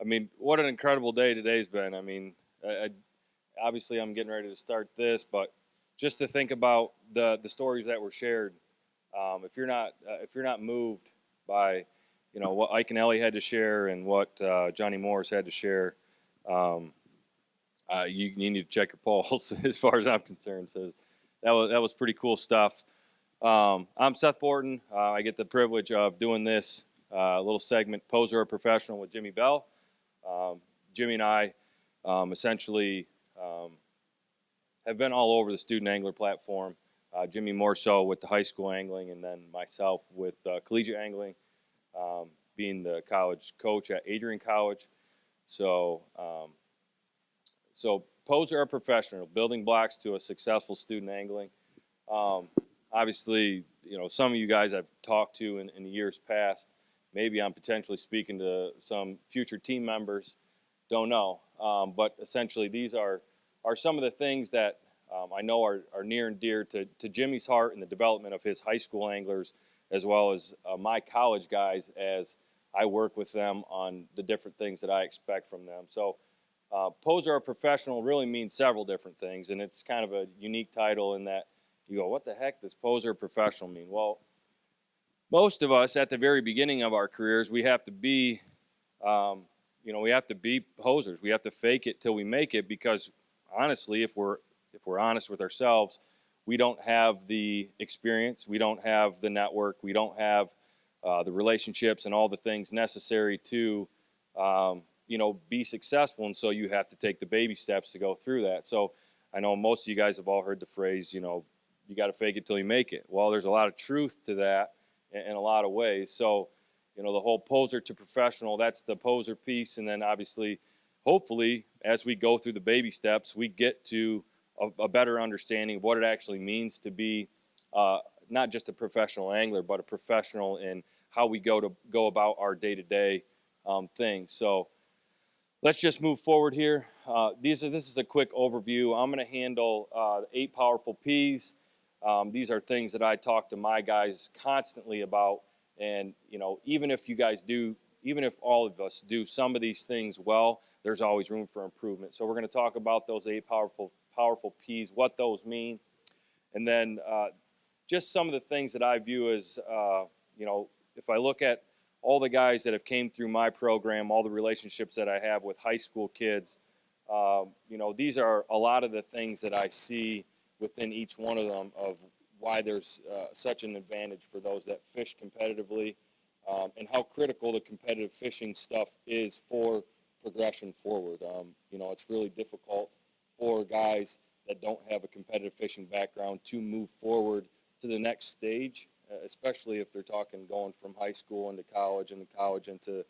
I mean, what an incredible day today's been. I mean, obviously I'm getting ready to start this, but just to think about the stories that were shared, if you're not moved by, what Ike and Ellie had to share and what Johnny Morris had to share, um, you need to check your pulse as far as I'm concerned. So that was pretty cool stuff. I'm Seth Borton. I get the privilege of doing this little segment, Poser or Professional, with Jimmy Bell. Um, Jimmy and I essentially have been all over the student angler platform. Jimmy more so with the high school angling, and then myself with collegiate angling, being the college coach at Adrian College. So, so Poser or Professional, building blocks to a successful student angling. Um, Obviously, some of you guys I've talked to in years past. Maybe I'm potentially speaking to some future team members. Don't know. But essentially, these are some of the things that I know are near and dear to Jimmy's heart in the development of his high school anglers, as well as my college guys, as I work with them on the different things that I expect from them. So, Poser or Professional really means several different things, and it's kind of a unique title in that you go, what the heck does Poser or Professional mean? Well, most of us at the very beginning of our careers, we have to be, we have to be posers. We have to fake it till we make it, because honestly, if we're honest with ourselves, we don't have the experience, we don't have the network, we don't have the relationships and all the things necessary to, be successful. And so you have to take the baby steps to go through that. So I know most of you guys have all heard the phrase, you got to fake it till you make it. Well, there's a lot of truth to that in a lot of ways. So, the whole poser to professional, that's the poser piece. And then obviously, hopefully, as we go through the baby steps, we get to a better understanding of what it actually means to be not just a professional angler, but a professional in how we go about our day-to-day things. So let's just move forward here. This is a quick overview. I'm going to handle 8 powerful P's. These are things that I talk to my guys constantly about. And, even if you guys do, even if all of us do some of these things well, there's always room for improvement. So we're going to talk about those 8 powerful P's, what those mean. And then just some of the things that I view as, if I look at all the guys that have came through my program, all the relationships that I have with high school kids, these are a lot of the things that I see within each one of them of why there's such an advantage for those that fish competitively, and how critical the competitive fishing stuff is for progression forward. It's really difficult for guys that don't have a competitive fishing background to move forward to the next stage, especially if they're talking going from high school into college and college into,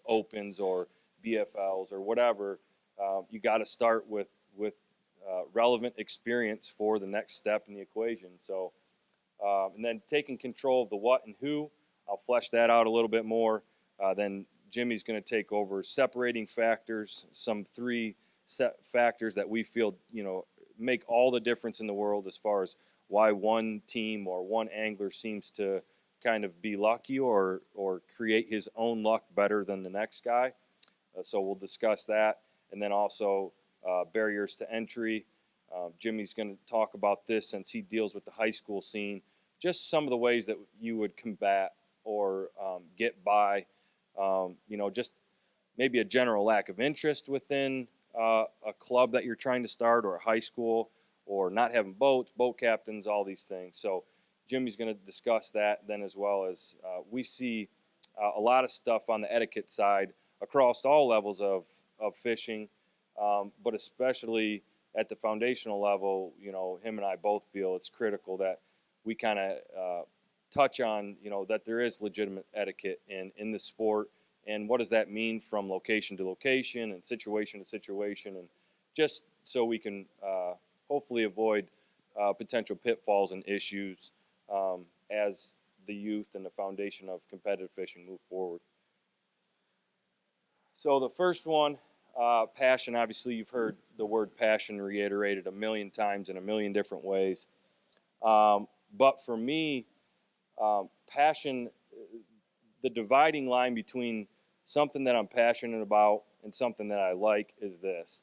opens or BFLs or whatever. You got to start with relevant experience for the next step in the equation. So, and then taking control of the what and who, I'll flesh that out a little bit more. Then Jimmy's going to take over separating factors, some 3 set factors that we feel, make all the difference in the world as far as why one team or one angler seems to kind of be lucky or create his own luck better than the next guy. So we'll discuss that. And then also barriers to entry. Jimmy's going to talk about this since he deals with the high school scene. Just some of the ways that you would combat or get by, just maybe a general lack of interest within a club that you're trying to start, or a high school, or not having boats, boat captains, all these things. So Jimmy's going to discuss that then, as well as we see a lot of stuff on the etiquette side across all levels of fishing, but especially at the foundational level. Him and I both feel it's critical that we kind of touch on, that there is legitimate etiquette in the sport, and what does that mean from location to location and situation to situation, and just so we can hopefully avoid potential pitfalls and issues as the youth and the foundation of competitive fishing move forward. So the first one, passion. Obviously, you've heard the word passion reiterated a million times in a million different ways. But for me, passion, the dividing line between something that I'm passionate about and something that I like is this.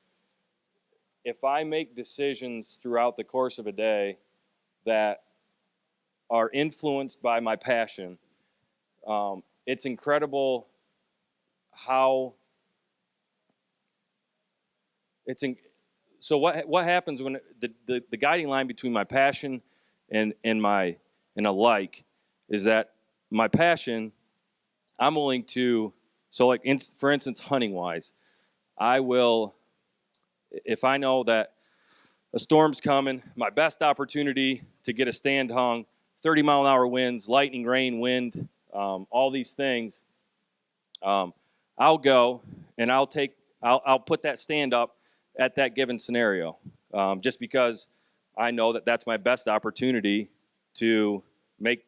If I make decisions throughout the course of a day that are influenced by my passion, it's incredible how so what happens when the guiding line between my passion and a like is that my passion, I'm willing to, so like for instance, hunting wise, I will, if I know that a storm's coming, my best opportunity to get a stand hung, 30-mile-an-hour winds, lightning, rain, wind, all these things, I'll go and I'll put that stand up at that given scenario, just because I know that that's my best opportunity to make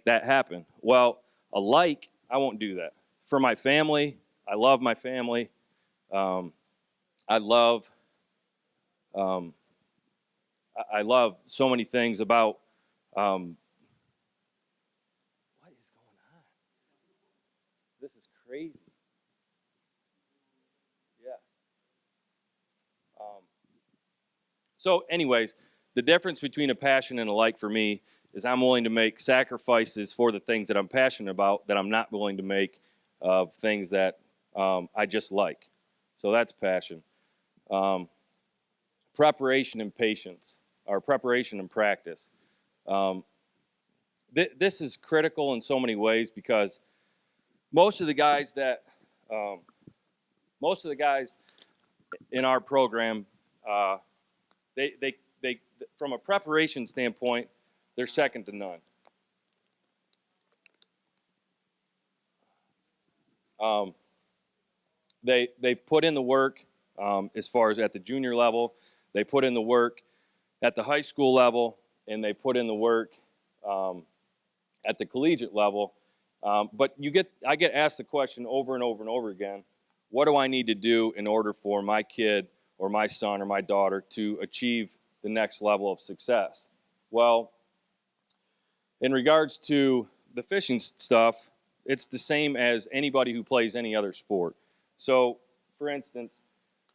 that happen. Well, alike, I won't do that. For my family, I love my family. I love so many things about what is going on? This is crazy. Yeah. So anyways, the difference between a passion and a like for me is I'm willing to make sacrifices for the things that I'm passionate about that I'm not willing to make of things that I just like. So that's passion. Preparation and patience, or preparation and practice. This is critical in so many ways because most of the guys in our program, they from a preparation standpoint, they're second to none. They've put in the work as far as at the junior level. They put in the work at the high school level, and they put in the work at the collegiate level. But I get asked the question over and over and over again, what do I need to do in order for my kid or my son or my daughter to achieve the next level of success? Well, in regards to the fishing stuff, it's the same as anybody who plays any other sport. So, for instance,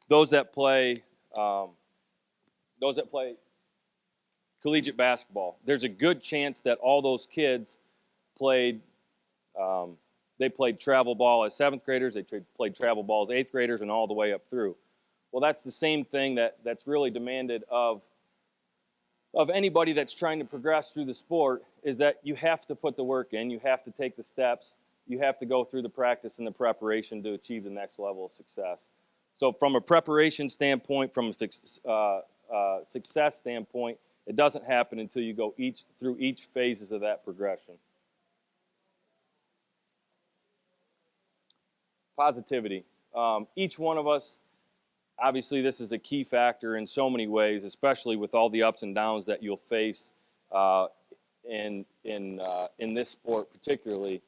those that play collegiate basketball, there's a good chance that all those kids played travel ball as 7th graders, they played travel ball as 8th graders, and all the way up through. Well, that's the same thing that's really demanded of anybody that's trying to progress through the sport, is that you have to put the work in, you have to take the steps, you have to go through the practice and the preparation to achieve the next level of success. So from a preparation standpoint, from a success standpoint, it doesn't happen until you go through each phases of that progression. Positivity. Each one of us, obviously this is a key factor in so many ways, especially with all the ups and downs that you'll face in this sport particularly.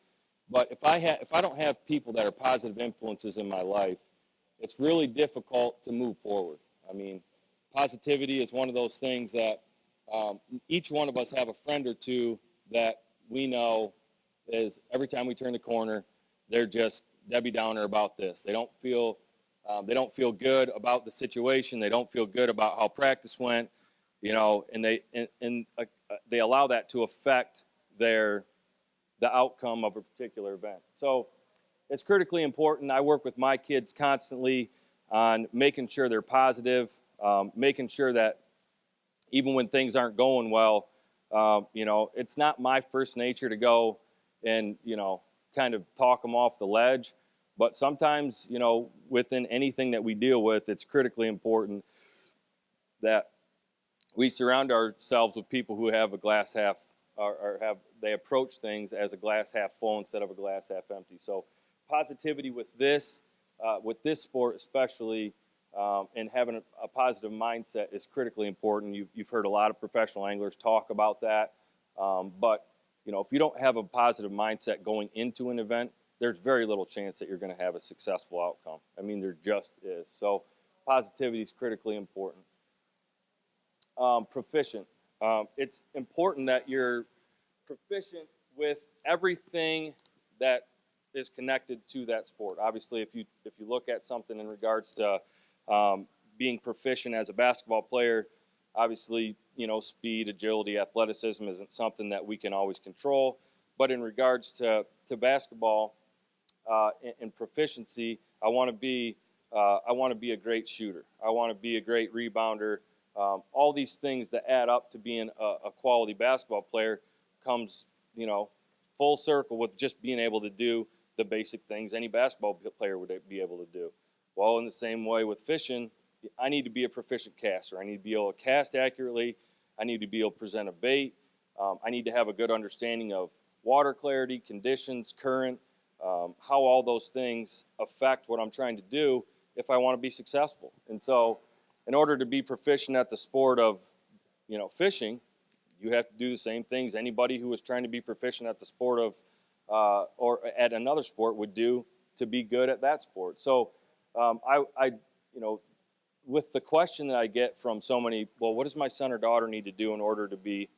But if I don't have people that are positive influences in my life, it's really difficult to move forward. I mean, positivity is one of those things that each one of us have a friend or two that we know is every time we turn the corner, they're just Debbie Downer about this. They don't feel good about the situation. They don't feel good about how practice went, and they allow that to affect the outcome of a particular event. So it's critically important. I work with my kids constantly on making sure they're positive, making sure that even when things aren't going well, it's not my first nature to go and, kind of talk them off the ledge. But sometimes, within anything that we deal with, it's critically important that we surround ourselves with people who have a glass half, they approach things as a glass half full instead of a glass half empty. So positivity with this sport especially, and having a positive mindset is critically important. You've heard a lot of professional anglers talk about that, but if you don't have a positive mindset going into an event, there's very little chance that you're going to have a successful outcome. I mean, there just is. So positivity is critically important. Proficient. It's important that you're proficient with everything that is connected to that sport. Obviously, if you look at something in regards to being proficient as a basketball player, obviously, speed, agility, athleticism isn't something that we can always control. But in regards to basketball and proficiency, I want to be a great shooter. I want to be a great rebounder. All these things that add up to being a quality basketball player comes, full circle with just being able to do the basic things any basketball player would be able to do. Well, in the same way with fishing, I need to be a proficient caster. I need to be able to cast accurately. I need to be able to present a bait. I need to have a good understanding of water clarity, conditions, current, how all those things affect what I'm trying to do if I want to be successful. And so in order to be proficient at the sport of, fishing, you have to do the same things anybody who is trying to be proficient at the sport of or at another sport would do to be good at that sport. So with the question that I get from so many, well, what does my son or daughter need to do in order to be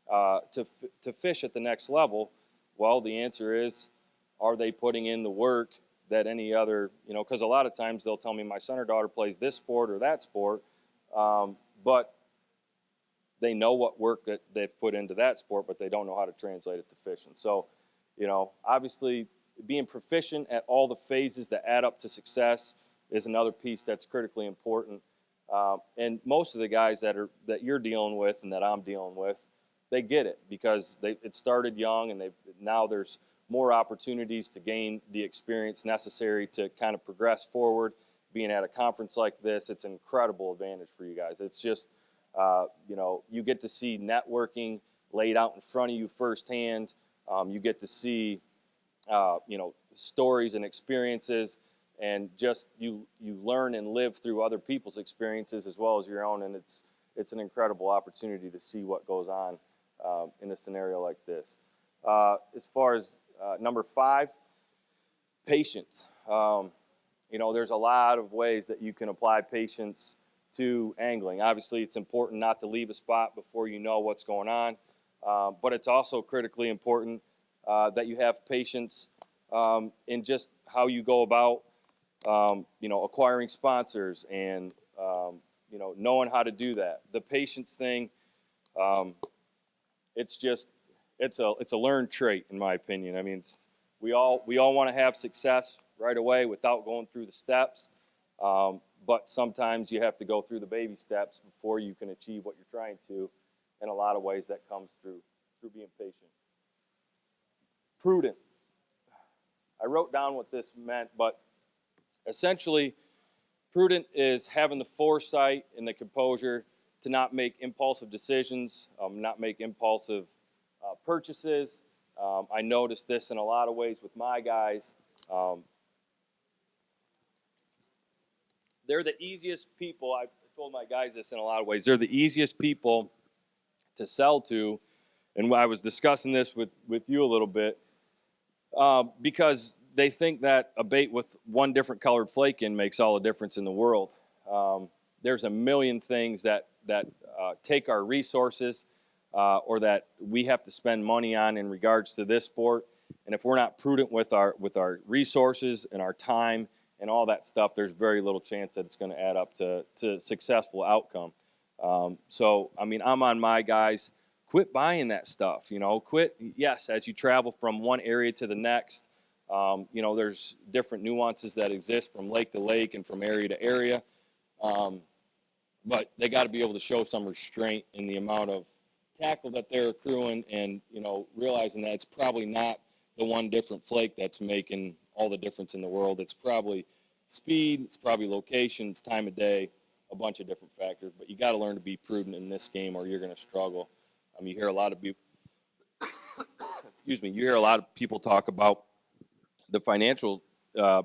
to fish at the next level? Well, the answer is, are they putting in the work that any other, because a lot of times they'll tell me my son or daughter plays this sport or that sport, but they know what work that they've put into that sport, but they don't know how to translate it to fishing. So, obviously being proficient at all the phases that add up to success is another piece that's critically important. And most of the guys that you're dealing with and that I'm dealing with, they get it because it started young, and now there's more opportunities to gain the experience necessary to kind of progress forward. Being at a conference like this, it's an incredible advantage for you guys. It's just, you get to see networking laid out in front of you firsthand. You get to see, stories and experiences, and just you learn and live through other people's experiences as well as your own, and it's an incredible opportunity to see what goes on in a scenario like this. As far as number 5, patience. There's a lot of ways that you can apply patience to angling. Obviously, it's important not to leave a spot before you know what's going on, but it's also critically important that you have patience in just how you go about, acquiring sponsors and, knowing how to do that. The patience thing, it's a learned trait, in my opinion. I mean, we all want to have success right away without going through the steps, but sometimes you have to go through the baby steps before you can achieve what you're trying to. In a lot of ways, that comes through being patient. Prudent. I wrote down what this meant, but essentially, prudent is having the foresight and the composure to not make impulsive decisions, not make impulsive purchases. I noticed this in a lot of ways with my guys. They're the easiest people. I told my guys this in a lot of ways. They're the easiest people to sell to, and I was discussing this with you a little bit, because they think that a bait with one different colored flake in makes all the difference in the world. There's a million things that take our resources or that we have to spend money on in regards to this sport. And if we're not prudent with our resources and our time and all that stuff, there's very little chance that it's going to add up to successful outcome. So, I mean, I'm on my guys. Quit buying that stuff, quit. Yes, as you travel from one area to the next, there's different nuances that exist from lake to lake and from area to area. But they got to be able to show some restraint in the amount of tackle that they're accruing, and, realizing that it's probably not the one different flake that's making all the difference in the world. It's probably speed, it's probably location, it's time of day, a bunch of different factors. But you got to learn to be prudent in this game, or you're going to struggle. You hear a lot of people, you hear a lot of people talk about the financial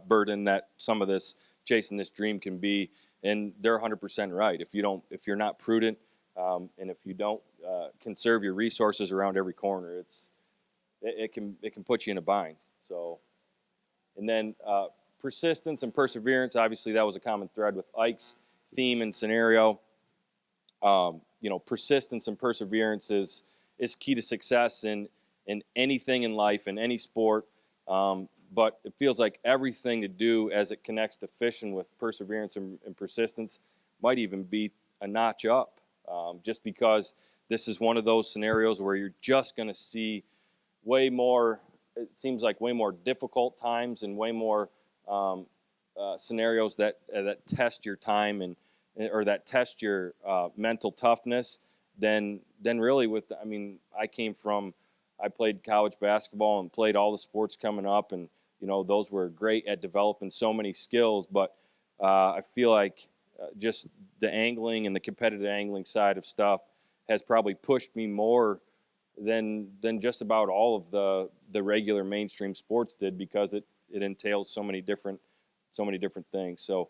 burden that some of this chasing this dream can be, and they're 100% right. If you're not prudent, and if you don't conserve your resources around every corner, it can put you in a bind. So, and then persistence and perseverance. Obviously, that was a common thread with Ike's theme and scenario. Persistence and perseverance is key to success in anything in life, in any sport. but it feels like everything to do as it connects to fishing with perseverance and persistence might even be a notch up, just because this is one of those scenarios where you're just going to see way more, it seems like way more difficult times and way more scenarios that test your time and or that test your mental toughness than really with, I mean, I played college basketball and played all the sports coming up, and those were great at developing so many skills, but I feel like just the angling and the competitive angling side of stuff has probably pushed me more than just about all of the regular mainstream sports did, because it entails so many different things. So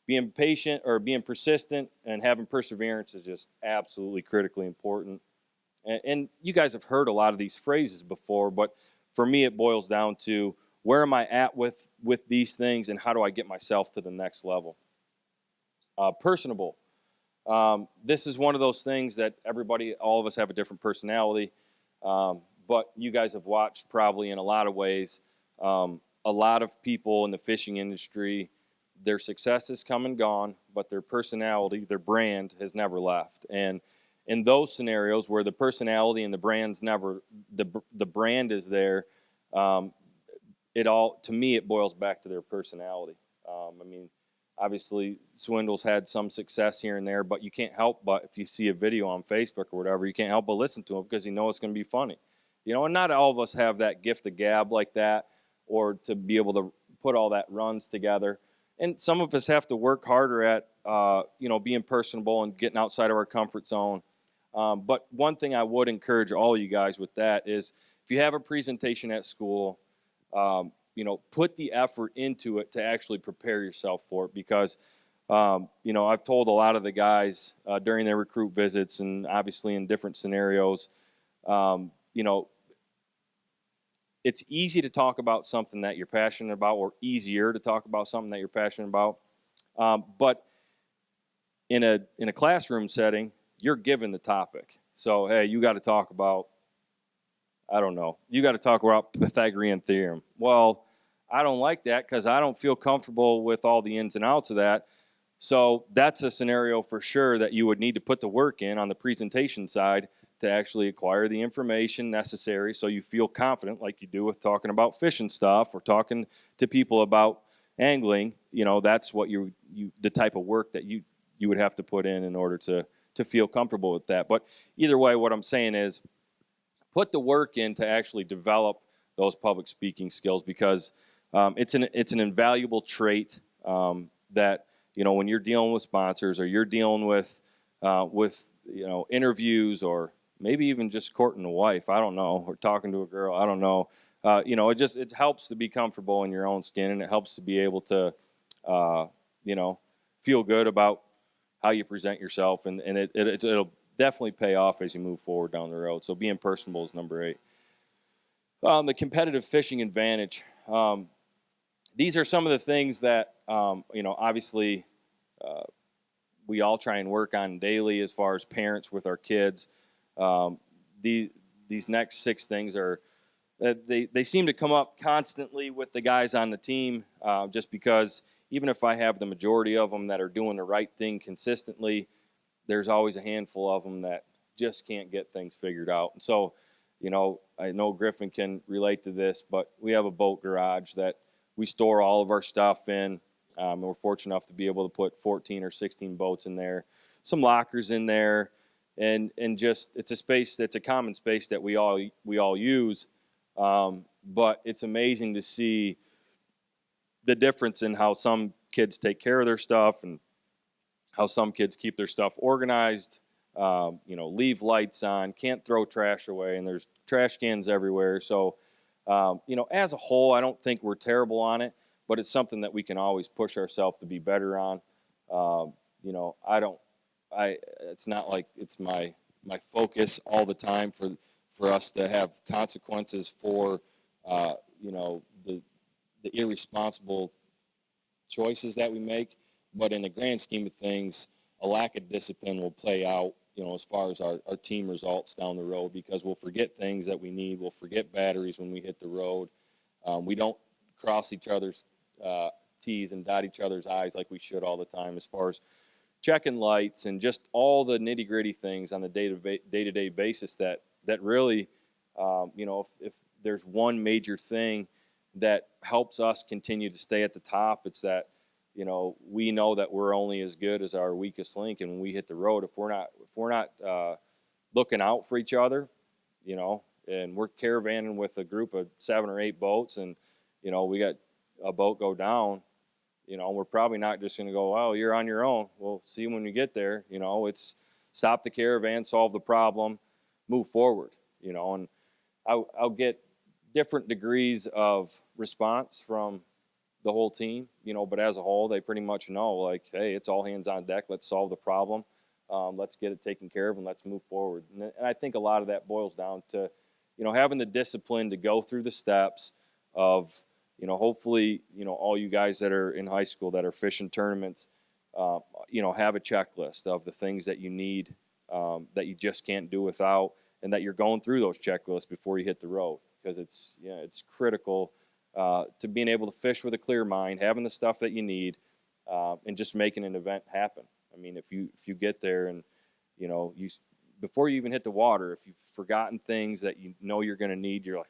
being patient or being persistent and having perseverance is just absolutely critically important. And you guys have heard a lot of these phrases before, but for me it boils down to, where am I at with these things, and how do I get myself to the next level? Personable. This is one of those things that all of us have a different personality, but you guys have watched probably in a lot of ways. A lot of people in the fishing industry, their success has come and gone, but their personality, their brand has never left. And in those scenarios where the personality and the brand's never, the brand is there, to me, it boils back to their personality. I mean, obviously, Swindle's had some success here and there, but you can't help but, if you see a video on Facebook or whatever, you can't help but listen to him because you know it's going to be funny. And not all of us have that gift of gab like that, or to be able to put all that runs together. And some of us have to work harder at, being personable and getting outside of our comfort zone. But one thing I would encourage all you guys with that is, if you have a presentation at school, put the effort into it to actually prepare yourself for it, because, I've told a lot of the guys during their recruit visits, and obviously in different scenarios, it's easy to talk about something that you're passionate about, or easier to talk about something that you're passionate about. But in a classroom setting, you're given the topic. So, hey, you got to talk about, I don't know, you got to talk about Pythagorean theorem. Well, I don't like that because I don't feel comfortable with all the ins and outs of that. So that's a scenario for sure that you would need to put the work in on the presentation side to actually acquire the information necessary so you feel confident, like you do with talking about fishing stuff or talking to people about angling. That's what the type of work that you would have to put in order to feel comfortable with that. But either way, what I'm saying is, put the work in to actually develop those public speaking skills, because it's an invaluable trait that, when you're dealing with sponsors, or you're dealing with interviews, or maybe even just courting a wife, I don't know, or talking to a girl, I don't know. It helps to be comfortable in your own skin, and it helps to be able to, feel good about how you present yourself, and it'll definitely pay off as you move forward down the road. So being personable is number 8. The competitive fishing advantage. These are some of the things that, obviously we all try and work on daily as far as parents with our kids. These next 6 things are, they seem to come up constantly with the guys on the team, just because even if I have the majority of them that are doing the right thing consistently, there's always a handful of them that just can't get things figured out. And so, I know Griffin can relate to this, but we have a boat garage that we store all of our stuff in. And we're fortunate enough to be able to put 14 or 16 boats in there, some lockers in there, and just, it's a space that's a common space that we all use. But it's amazing to see the difference in how some kids take care of their stuff, and how some kids keep their stuff organized, leave lights on, can't throw trash away, and there's trash cans everywhere. So, as a whole, I don't think we're terrible on it, but it's something that we can always push ourselves to be better on. It's not like it's my focus all the time for us to have consequences for, the irresponsible choices that we make. But in the grand scheme of things, a lack of discipline will play out, as far as our team results down the road, because we'll forget things that we need. We'll forget batteries when we hit the road. We don't cross each other's T's and dot each other's I's like we should all the time, as far as checking lights and just all the nitty gritty things on the day-to-day basis that really, if there's one major thing that helps us continue to stay at the top, it's that, we know that we're only as good as our weakest link. And when we hit the road, if we're not looking out for each other, and we're caravanning with a group of 7 or 8 boats, and, we got a boat go down, we're probably not just going to go, well, you're on your own. We'll see when you get there. It's stop the caravan, solve the problem, move forward, and I'll get different degrees of response from the whole team, but as a whole, they pretty much know, like, hey, it's all hands on deck. Let's solve the problem. Let's get it taken care of, and let's move forward. And I think a lot of that boils down to, having the discipline to go through the steps of, hopefully, all you guys that are in high school that are fishing tournaments, have a checklist of the things that you need, that you just can't do without, and that you're going through those checklists before you hit the road, because it's critical to being able to fish with a clear mind, having the stuff that you need, and just making an event happen. I mean, if you get there and you before you even hit the water, if you've forgotten things that you're going to need, you're like,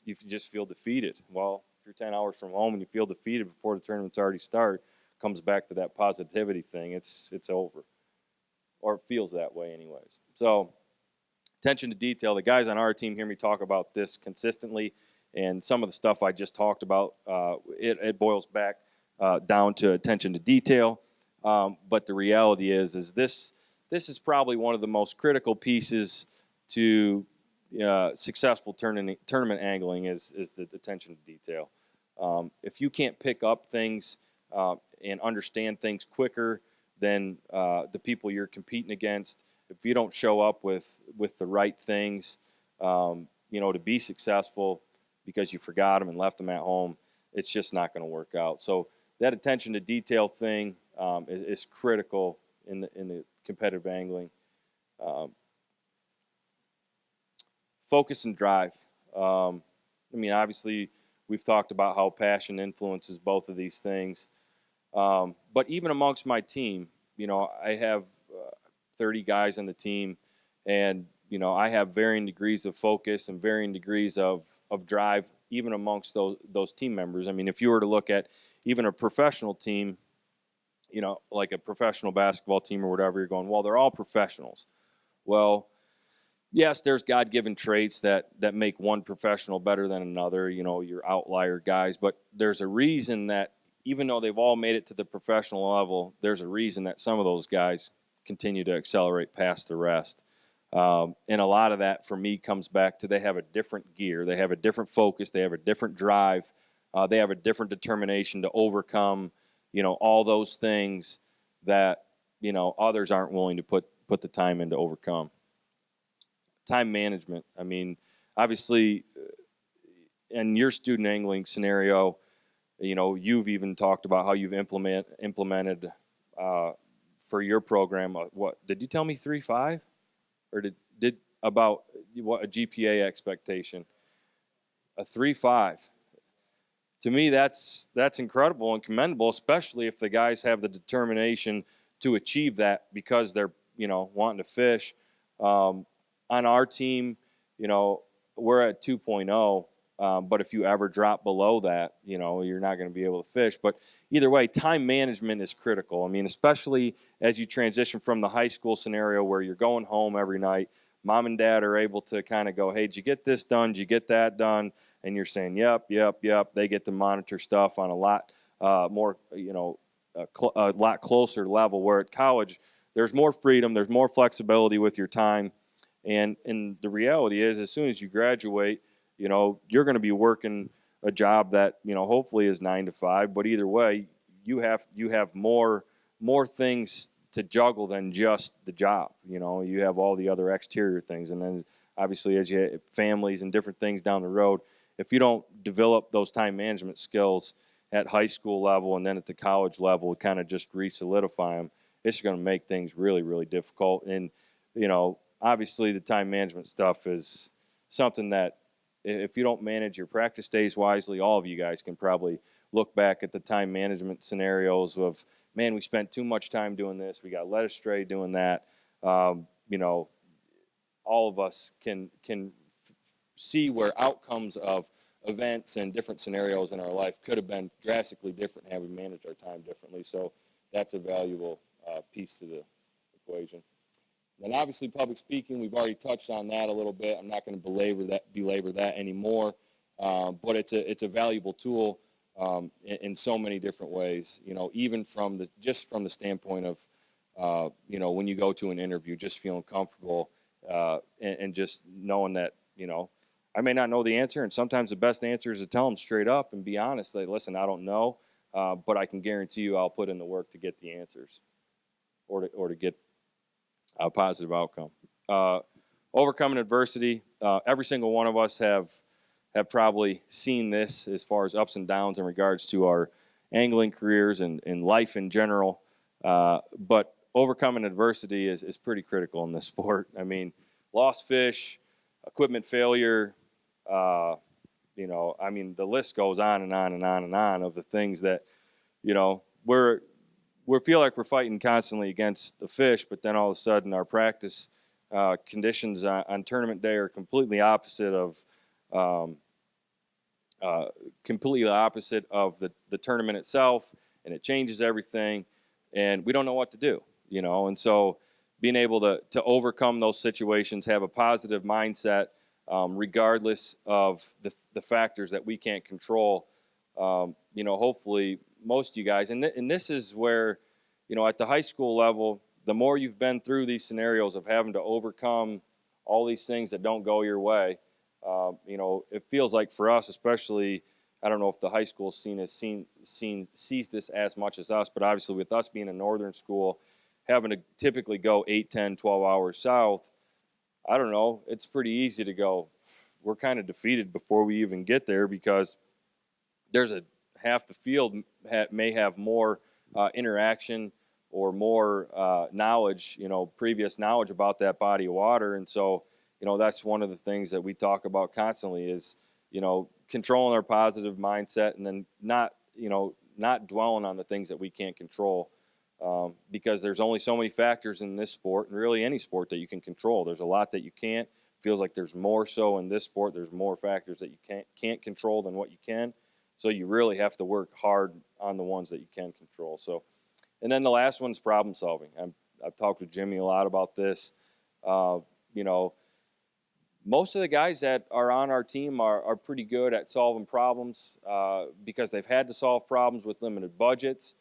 you just feel defeated. Well, if you're 10 hours from home and you feel defeated before the tournament's already started, it comes back to that positivity thing. It's over, or it feels that way anyways. So attention to detail. The guys on our team hear me talk about this consistently, and some of the stuff I just talked about, it boils back down to attention to detail. But the reality is this is probably one of the most critical pieces to successful tournament angling is the attention to detail. If you can't pick up things and understand things quicker than the people you're competing against, if you don't show up with the right things, to be successful because you forgot them and left them at home, it's just not going to work out. So that attention to detail thing is critical in the competitive angling. Focus and drive. Obviously, we've talked about how passion influences both of these things. But even amongst my team, I have 30 guys on the team, and I have varying degrees of focus and varying degrees of drive, even amongst those team members. I mean, if you were to look at even a professional team, like a professional basketball team or whatever, you're going, well, they're all professionals. Well, yes, there's God-given traits that make one professional better than another, your outlier guys, but there's a reason that even though they've all made it to the professional level, there's a reason that some of those guys continue to accelerate past the rest. And a lot of that, for me, comes back to they have a different gear. They have a different focus. They have a different drive. They have a different determination to overcome, all those things that, others aren't willing to put the time in to overcome. Time management. I mean, obviously, in your student angling scenario, you've even talked about how you've implemented for your program. What did you tell me? 3.5, or did about what a GPA expectation? A 3.5. To me, that's incredible and commendable, especially if the guys have the determination to achieve that because they're wanting to fish. On our team, we're at 2.0. But if you ever drop below that, you're not going to be able to fish. But either way, time management is critical. I mean, especially as you transition from the high school scenario where you're going home every night, mom and dad are able to kind of go, hey, did you get this done? Did you get that done? And you're saying, yep. They get to monitor stuff on a lot more, a lot closer level, where at college, there's more freedom, there's more flexibility with your time. And the reality is, as soon as you graduate, you're going to be working a job that, hopefully is 9 to 5. But either way, you have more things to juggle than just the job. You have all the other exterior things. And then obviously as you have families and different things down the road, if you don't develop those time management skills at high school level and then at the college level, kind of just re-solidify them, it's going to make things really, really difficult. And, obviously the time management stuff is something that if you don't manage your practice days wisely, all of you guys can probably look back at the time management scenarios of, man, we spent too much time doing this, we got led astray doing that. You know, all of us can see where outcomes of events and different scenarios in our life could have been drastically different had we managed our time differently. So that's a valuable piece to the equation. Then obviously public speaking, we've already touched on that a little bit. I'm not going to belabor that anymore, but it's a valuable tool in so many different ways. You know, even from the standpoint of you know, when you go to an interview, just feeling comfortable and just knowing that, you know, I may not know the answer, and sometimes the best answer is to tell them straight up and be honest. Like, listen, I don't know, but I can guarantee you I'll put in the work to get the answers, or to get a positive outcome. Overcoming adversity. Every single one of us have probably seen this as far as ups and downs in regards to our angling careers and life in general. But overcoming adversity is pretty critical in this sport. I mean, lost fish, equipment failure, you know, I mean, the list goes on and on and on and on of the things that, you know, we feel like we're fighting constantly against the fish, but then all of a sudden our practice conditions on tournament day are completely opposite of the tournament itself, and it changes everything, and we don't know what to do, you know. And so being able to overcome those situations, have a positive mindset, regardless of the factors that we can't control, you know, hopefully most of you guys, and this is where, you know, at the high school level, the more you've been through these scenarios of having to overcome all these things that don't go your way, you know, it feels like for us, especially, I don't know if the high school scene sees this as much as us, but obviously with us being a northern school, having to typically go 8, 10, 12 hours south, I don't know, it's pretty easy to go, we're kind of defeated before we even get there, because there's half the field may have more interaction or more knowledge, you know, previous knowledge about that body of water. And so, you know, that's one of the things that we talk about constantly is, you know, controlling our positive mindset, and then not dwelling on the things that we can't control, because there's only so many factors in this sport, and really any sport, that you can control. There's a lot that you can't. Feels like there's more so in this sport. There's more factors that you can't control than what you can. So you really have to work hard on the ones that you can control. So, and then the last one's problem solving. I've talked with Jimmy a lot about this. You know, most of the guys that are on our team are pretty good at solving problems because they've had to solve problems with limited budgets.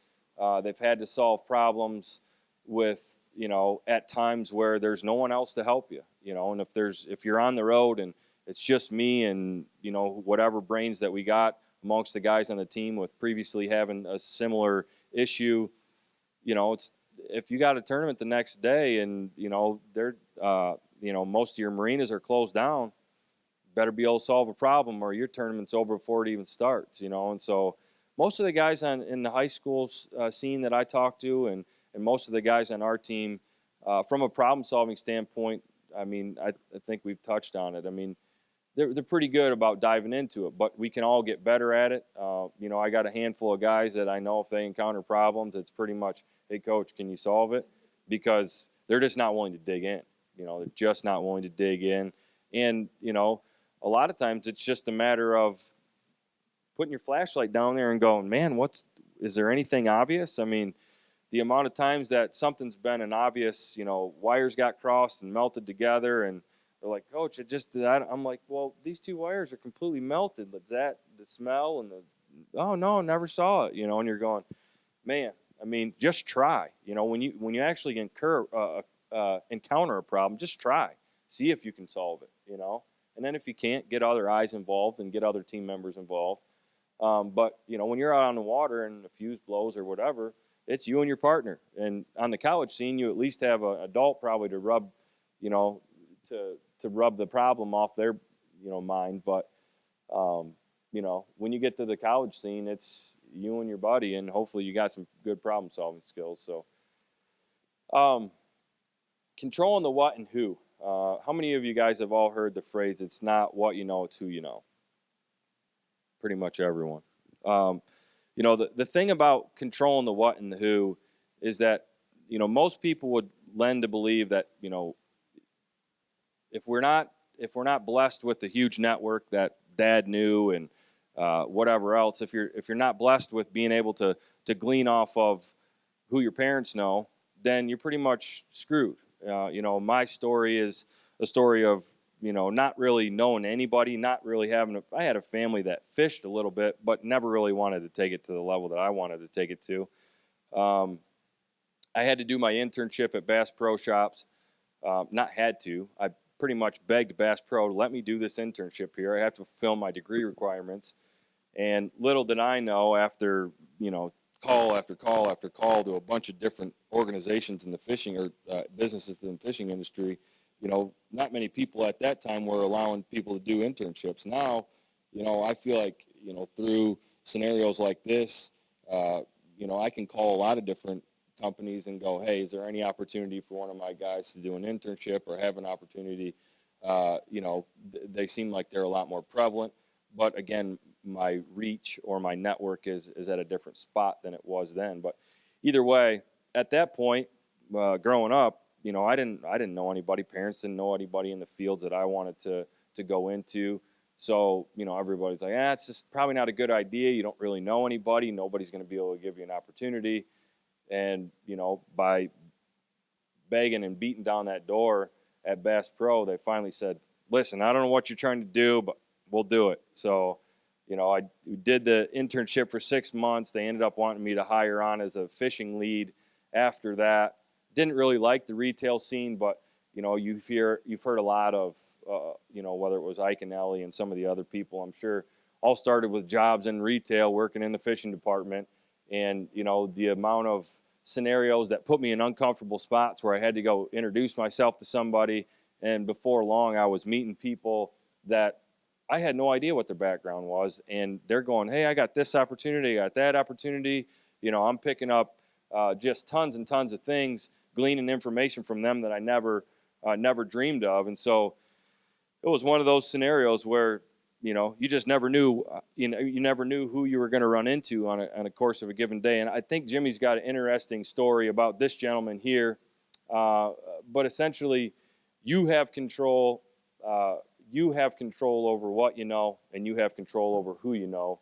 They've had to solve problems with, you know, at times where there's no one else to help you, you know, and if you're on the road and it's just me and, you know, whatever brains that we got amongst the guys on the team with previously having a similar issue, you know, if you got a tournament the next day and, you know, you know, most of your marinas are closed down, better be able to solve a problem or your tournament's over before it even starts, you know. And so most of the guys in the high school scene that I talk to, and most of the guys on our team, from a problem-solving standpoint, I mean, I think we've touched on it. I mean, they're pretty good about diving into it, but we can all get better at it. You know, I got a handful of guys that I know if they encounter problems, it's pretty much, hey, coach, can you solve it? Because they're just not willing to dig in. You know, they're just not willing to dig in. And, you know, a lot of times it's just a matter of putting your flashlight down there and going, man, is there anything obvious? I mean, the amount of times that something's been an obvious, you know, wires got crossed and melted together, and they're like, coach, it just did that. I'm like, well, these two wires are completely melted. Is that the smell and oh no, never saw it, you know. And you're going, man, I mean, just try. You know, when you actually encounter a problem, just try, see if you can solve it, you know. And then if you can't, get other eyes involved and get other team members involved. But you know, when you're out on the water and the fuse blows or whatever, it's you and your partner. And on the college scene, you at least have an adult probably to rub, you know, to rub the problem off their, you know, mind. But you know, when you get to the college scene, it's you and your buddy, and hopefully you got some good problem solving skills. So controlling the what and who. How many of you guys have all heard the phrase, it's not what you know, it's who you know? Pretty much everyone. You know, the thing about controlling the what and the who is that, you know, most people would lend to believe that, you know, if we're not blessed with the huge network that dad knew and whatever else, if you're not blessed with being able to glean off of who your parents know, then you're pretty much screwed. You know, my story is a story of, you know, not really knowing anybody, not really having I had a family that fished a little bit, but never really wanted to take it to the level that I wanted to take it to. I had to do my internship at Bass Pro Shops. Not had to. I pretty much begged Bass Pro to let me do this internship here. I have to fulfill my degree requirements. And little did I know, after, you know, call after call after call to a bunch of different organizations in the fishing or businesses in the fishing industry, you know, not many people at that time were allowing people to do internships. Now, you know, I feel like, you know, through scenarios like this, you know, I can call a lot of different companies and go, hey, is there any opportunity for one of my guys to do an internship or have an opportunity? You know, they seem like they're a lot more prevalent. But again, my reach or my network is at a different spot than it was then. But either way, at that point, growing up, you know, I didn't know anybody. Parents didn't know anybody in the fields that I wanted to go into. So, you know, everybody's like, it's just probably not a good idea. You don't really know anybody. Nobody's going to be able to give you an opportunity. And, you know, by begging and beating down that door at Bass Pro, they finally said, listen, I don't know what you're trying to do, but we'll do it. So, you know, I did the internship for 6 months. They ended up wanting me to hire on as a fishing lead after that. Didn't really like the retail scene, but, you know, you've heard a lot of, you know, whether it was Ike and Ellie and some of the other people, I'm sure, all started with jobs in retail, working in the fishing department. And, you know, the amount of scenarios that put me in uncomfortable spots where I had to go introduce myself to somebody. And before long, I was meeting people that I had no idea what their background was. And they're going, hey, I got this opportunity, I got that opportunity. You know, I'm picking up just tons and tons of things, gleaning information from them that I never dreamed of. And so it was one of those scenarios where, you know, you just never knew, you never knew who you were going to run into on a course of a given day. And I think Jimmy's got an interesting story about this gentleman here. But essentially, you have control. You have control over what you know, and you have control over who you know,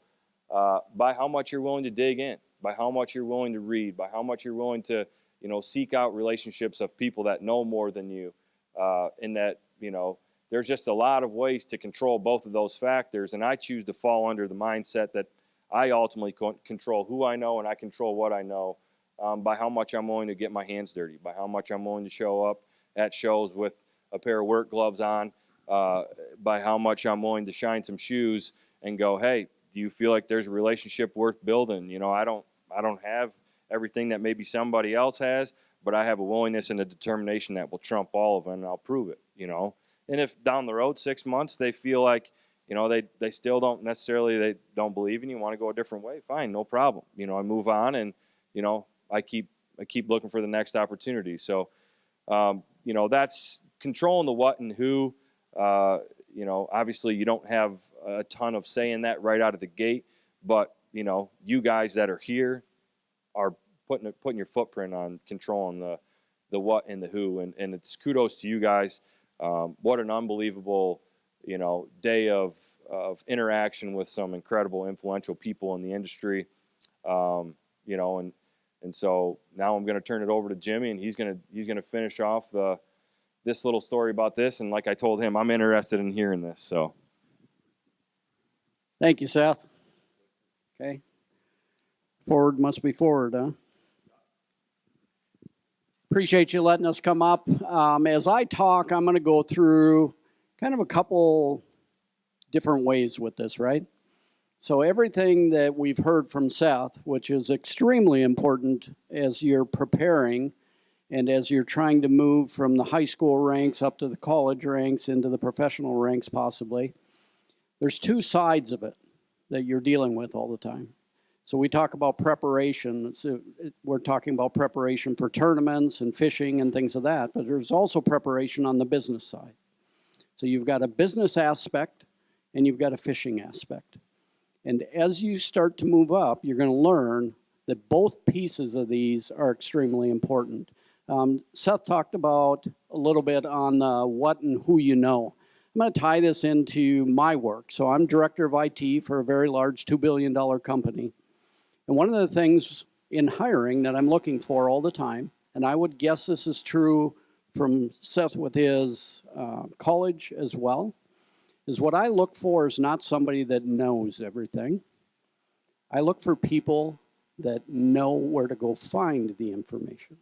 by how much you're willing to dig in, by how much you're willing to read, by how much you're willing to, you know, seek out relationships of people that know more than you, and that, you know, there's just a lot of ways to control both of those factors, and I choose to fall under the mindset that I ultimately control who I know and I control what I know, by how much I'm willing to get my hands dirty, by how much I'm willing to show up at shows with a pair of work gloves on, by how much I'm willing to shine some shoes and go, hey, do you feel like there's a relationship worth building? You know, I don't have everything that maybe somebody else has, but I have a willingness and a determination that will trump all of them, and I'll prove it, you know. And if down the road 6 months they feel like, you know, they still don't necessarily, they don't believe in you, want to go a different way, fine, no problem. You know, I move on, and, you know, I keep looking for the next opportunity. So, you know, that's controlling the what and who. You know, obviously you don't have a ton of say in that right out of the gate, but, you know, you guys that are here are putting your footprint on controlling the what and the who, and it's kudos to you guys. What an unbelievable, you know, day of interaction with some incredible, influential people in the industry. You know, and so now I'm going to turn it over to Jimmy, and he's going to finish off this little story about this. And like I told him, I'm interested in hearing this. So, thank you, Seth. Okay, forward must be forward, huh? Appreciate you letting us come up. As I talk, I'm going to go through kind of a couple different ways with this, right? So everything that we've heard from Seth, which is extremely important as you're preparing and as you're trying to move from the high school ranks up to the college ranks into the professional ranks possibly, there's two sides of it that you're dealing with all the time. So we talk about preparation. We're talking about preparation for tournaments and fishing and things of that, but there's also preparation on the business side. So you've got a business aspect and you've got a fishing aspect. And as you start to move up, you're going to learn that both pieces of these are extremely important. Seth talked about a little bit on what and who you know. I'm going to tie this into my work. So I'm director of IT for a very large $2 billion company. And one of the things in hiring that I'm looking for all the time, and I would guess this is true from Seth with his college as well, is what I look for is not somebody that knows everything. I look for people that know where to go find the information.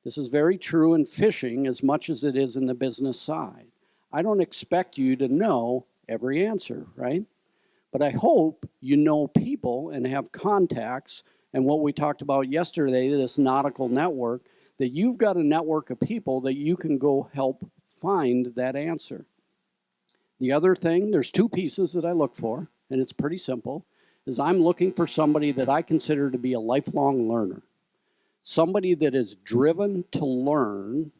This is very true in fishing as much as it is in the business side. I don't expect you to know every answer, right? But I hope you know people and have contacts, and what we talked about yesterday, this nautical network, that you've got a network of people that you can go help find that answer. The other thing, there's two pieces that I look for, and it's pretty simple, is I'm looking for somebody that I consider to be a lifelong learner. Somebody that is driven to learn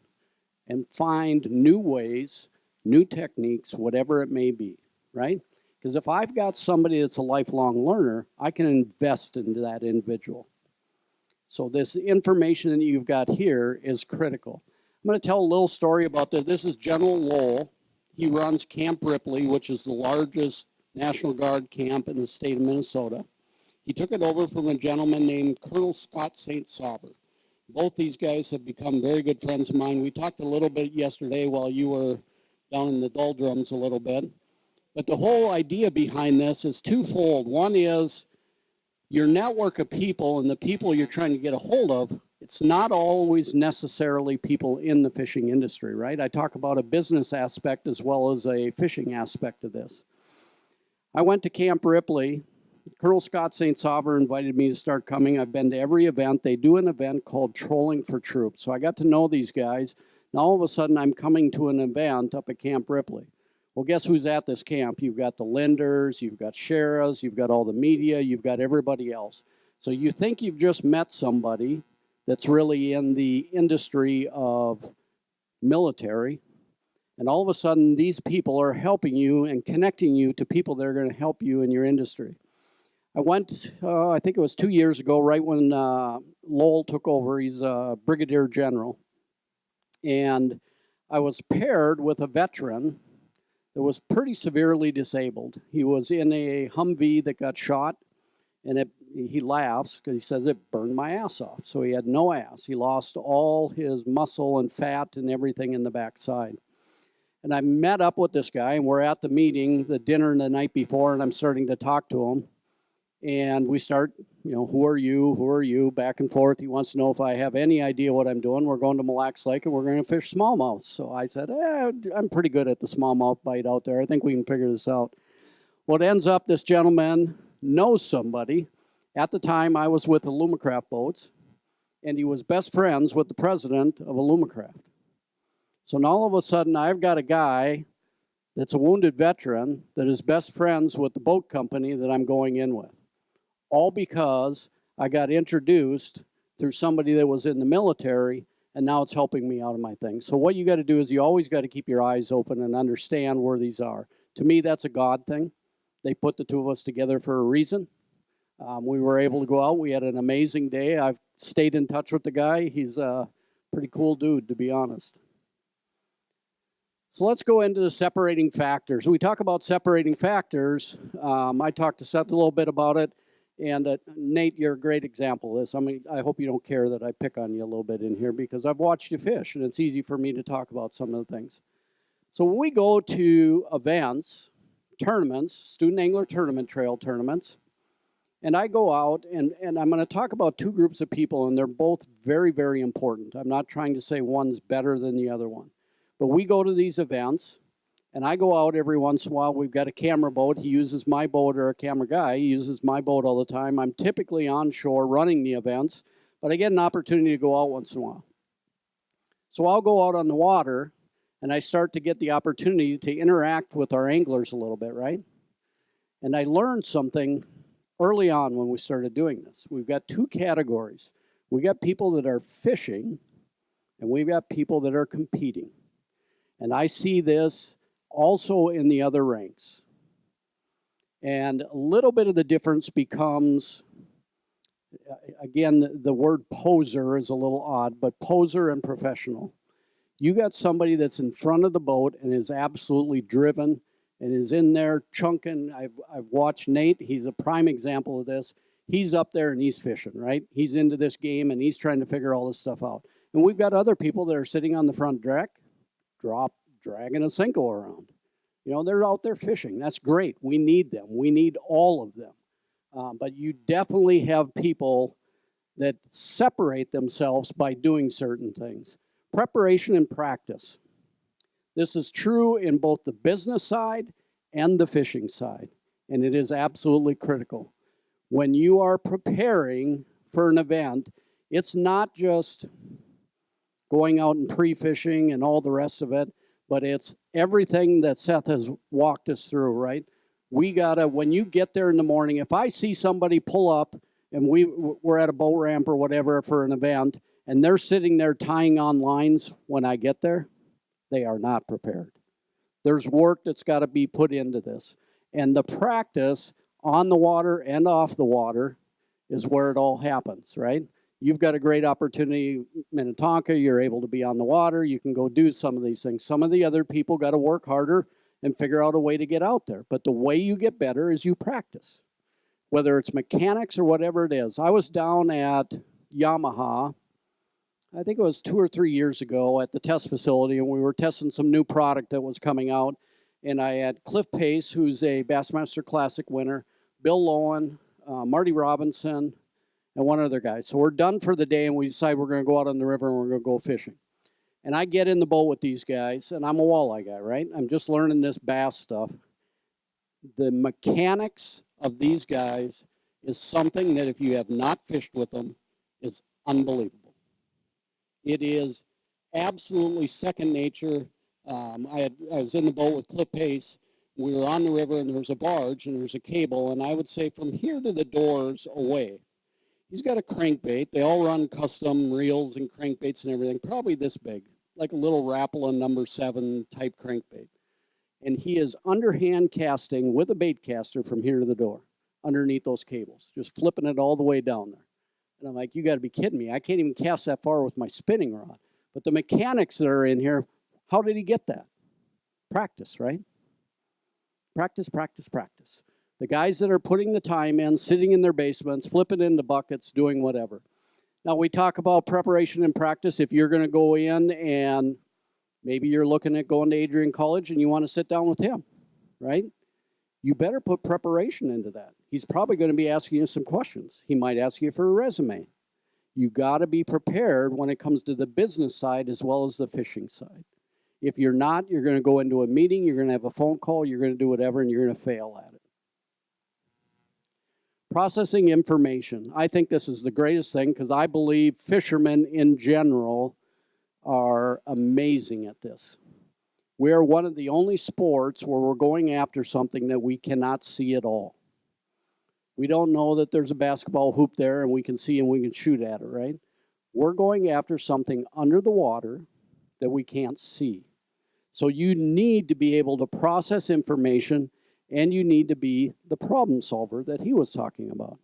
and find new ways, new techniques, whatever it may be, right? Because if I've got somebody that's a lifelong learner, I can invest into that individual. So this information that you've got here is critical. I'm going to tell a little story about this. This is General Lowell. He runs Camp Ripley, which is the largest National Guard camp in the state of Minnesota. He took it over from a gentleman named Colonel Scott St. Sauber. Both these guys have become very good friends of mine. We talked a little bit yesterday while you were down in the doldrums a little bit. But the whole idea behind this is twofold. One is your network of people and the people you're trying to get a hold of. It's not always necessarily people in the fishing industry, right? I talk about a business aspect as well as a fishing aspect of this. I went to Camp Ripley. Colonel Scott St. Sauber invited me to start coming. I've been to every event. They do an event called Trolling for Troops. So I got to know these guys. Now all of a sudden I'm coming to an event up at Camp Ripley. Well, guess who's at this camp? You've got the lenders, you've got sheriffs, you've got all the media, you've got everybody else. So you think you've just met somebody that's really in the industry of military, and all of a sudden these people are helping you and connecting you to people that are going to help you in your industry. I went, I think it was 2 years ago, right when Lowell took over. He's a brigadier general. And I was paired with a veteran that was pretty severely disabled. He was in a Humvee that got shot, and he laughs because he says it burned my ass off. So he had no ass. He lost all his muscle and fat and everything in the backside. And I met up with this guy, and we're at the meeting, the dinner the night before, and I'm starting to talk to him. And we start, who are you, back and forth. He wants to know if I have any idea what I'm doing. We're going to Mille Lacs Lake, and we're going to fish smallmouth. So I said, I'm pretty good at the smallmouth bite out there. I think we can figure this out. Well, it ends up this gentleman knows somebody. At the time, I was with the Alumacraft boats, and he was best friends with the president of Alumacraft. So now all of a sudden, I've got a guy that's a wounded veteran that is best friends with the boat company that I'm going in with. All because I got introduced through somebody that was in the military, and now it's helping me out of my thing. So what you got to do is you always got to keep your eyes open and understand where these are. To me, that's a God thing. They put the two of us together for a reason. We were able to go out. We had an amazing day. I've stayed in touch with the guy. He's a pretty cool dude, to be honest. So let's go into the separating factors. We talk about separating factors. I talked to Seth a little bit about it. And Nate, you're a great example of this. I hope you don't care that I pick on you a little bit in here because I've watched you fish, and it's easy for me to talk about some of the things. So when we go to events, tournaments, student angler tournament, trail tournaments, and I go out, and I'm going to talk about two groups of people, and they're both very, very important. I'm not trying to say one's better than the other one. But we go to these events, and I go out every once in a while. We've got a camera boat. He uses my boat, or a camera guy. He uses my boat all the time. I'm typically on shore running the events, but I get an opportunity to go out once in a while. So I'll go out on the water, and I start to get the opportunity to interact with our anglers a little bit, right? And I learned something early on when we started doing this. We've got two categories. We got people that are fishing, and we've got people that are competing. And I see this also in the other ranks. And a little bit of the difference becomes, again, the word poser is a little odd, but poser and professional. You got somebody that's in front of the boat and is absolutely driven and is in there chunking. I've watched Nate. He's a prime example of this. He's up there and he's fishing, right? He's into this game and he's trying to figure all this stuff out. And we've got other people that are sitting on the front deck, dragging a Senko around. You know, they're out there fishing. That's great. We need them. We need all of them. But you definitely have people that separate themselves by doing certain things. Preparation and practice. This is true in both the business side and the fishing side, and it is absolutely critical. When you are preparing for an event, it's not just going out and pre-fishing and all the rest of it, but it's everything that Seth has walked us through, right? We gotta, when you get there in the morning, if I see somebody pull up and we're at a boat ramp or whatever for an event, and they're sitting there tying on lines when I get there, they are not prepared. There's work that's got to be put into this. And the practice on the water and off the water is where it all happens, right? You've got a great opportunity, Minnetonka, you're able to be on the water, you can go do some of these things. Some of the other people got to work harder and figure out a way to get out there. But the way you get better is you practice, whether it's mechanics or whatever it is. I was down at Yamaha, I think it was 2 or 3 years ago at the test facility, and we were testing some new product that was coming out. And I had Cliff Pace, who's a Bassmaster Classic winner, Bill Lowen, Marty Robinson, and one other guy. So we're done for the day, and we decide we're going to go out on the river and we're going to go fishing. And I get in the boat with these guys, and I'm a walleye guy, right? I'm just learning this bass stuff. The mechanics of these guys is something that if you have not fished with them is unbelievable. It is absolutely second nature. I was in the boat with Cliff Pace. We were on the river, and there's a barge, and there's a cable, and I would say from here to the doors away, he's got a crankbait. They all run custom reels and crankbaits and everything, probably this big, like a little Rapala number 7 type crankbait. And he is underhand casting with a bait caster from here to the door, underneath those cables, just flipping it all the way down there. And I'm like, you got to be kidding me. I can't even cast that far with my spinning rod. But the mechanics that are in here, how did he get that? Practice, right? Practice, practice, practice. The guys that are putting the time in, sitting in their basements, flipping into buckets, doing whatever. Now, we talk about preparation and practice. If you're going to go in and maybe you're looking at going to Adrian College and you want to sit down with him, right? You better put preparation into that. He's probably going to be asking you some questions. He might ask you for a resume. You got to be prepared when it comes to the business side as well as the fishing side. If you're not, you're going to go into a meeting, you're going to have a phone call, you're going to do whatever, and you're going to fail at it. Processing information. I think this is the greatest thing because I believe fishermen in general are amazing at this. We are one of the only sports where we're going after something that we cannot see at all. We don't know that there's a basketball hoop there and we can see and we can shoot at it, right? We're going after something under the water that we can't see. So you need to be able to process information and you need to be the problem solver that he was talking about.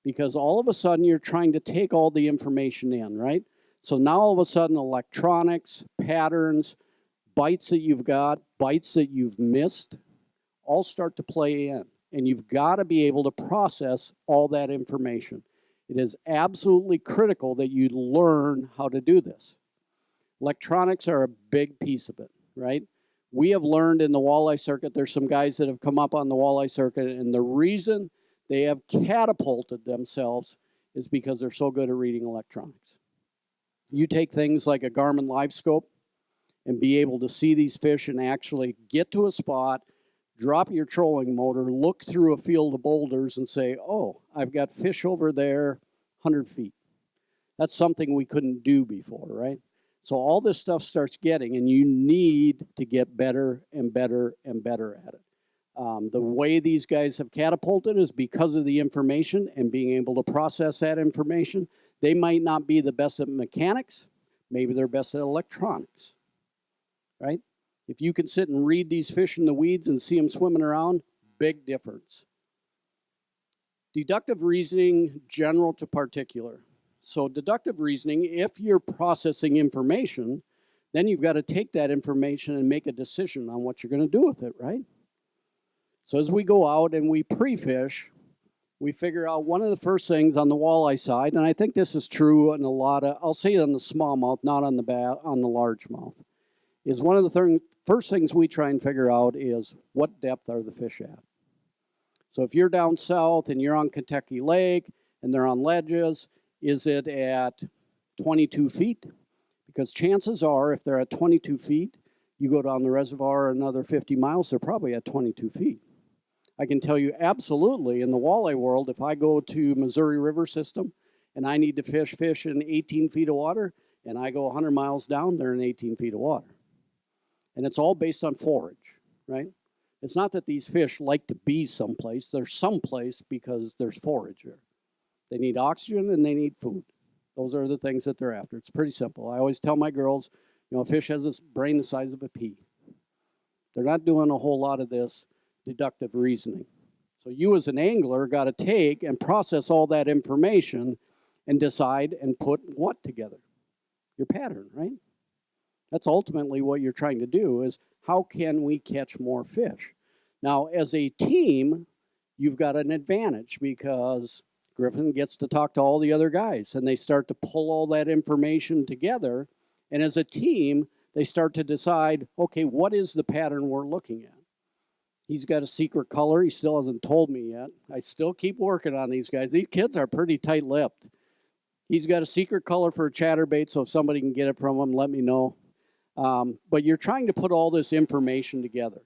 Because all of a sudden you're trying to take all the information in, right? So now all of a sudden electronics, patterns, bites that you've got, bites that you've missed, all start to play in. And you've got to be able to process all that information. It is absolutely critical that you learn how to do this. Electronics are a big piece of it, right? We have learned in the walleye circuit, there's some guys that have come up on the walleye circuit, and the reason they have catapulted themselves is because they're so good at reading electronics. You take things like a Garmin LiveScope and be able to see these fish and actually get to a spot, drop your trolling motor, look through a field of boulders and say, oh, I've got fish over there 100 feet. That's something we couldn't do before, right? So all this stuff starts getting, and you need to get better and better and better at it. The way these guys have catapulted is because of the information and being able to process that information. They might not be the best at mechanics. Maybe they're best at electronics, right? If you can sit and read these fish in the weeds and see them swimming around, big difference. Deductive reasoning, general to particular. So deductive reasoning, if you're processing information, then you've got to take that information and make a decision on what you're going to do with it, right? So as we go out and we pre-fish, we figure out one of the first things on the walleye side, and I think this is true in a lot of, I'll say it on the smallmouth, not on the largemouth, is one of the first things we try and figure out is what depth are the fish at. So if you're down south and you're on Kentucky Lake and they're on ledges, is it at 22 feet? Because chances are if they're at 22 feet, you go down the reservoir another 50 miles, they're probably at 22 feet. I can tell you absolutely in the walleye world, if I go to Missouri River system and I need to fish in 18 feet of water and I go 100 miles down, they're in 18 feet of water. And it's all based on forage, right? It's not that these fish like to be someplace. They're someplace because there's forage there. They need oxygen and they need food. Those are the things that they're after. It's pretty simple. I always tell my girls, a fish has a brain the size of a pea. They're not doing a whole lot of this deductive reasoning. So you as an angler got to take and process all that information and decide and put what together? Your pattern, right? That's ultimately what you're trying to do is how can we catch more fish? Now, as a team, you've got an advantage because Griffin gets to talk to all the other guys and they start to pull all that information together. And as a team, they start to decide, okay, what is the pattern we're looking at? He's got a secret color. He still hasn't told me yet. I still keep working on these guys. These kids are pretty tight-lipped. He's got a secret color for a chatterbait, so if somebody can get it from him, let me know. But you're trying to put all this information together,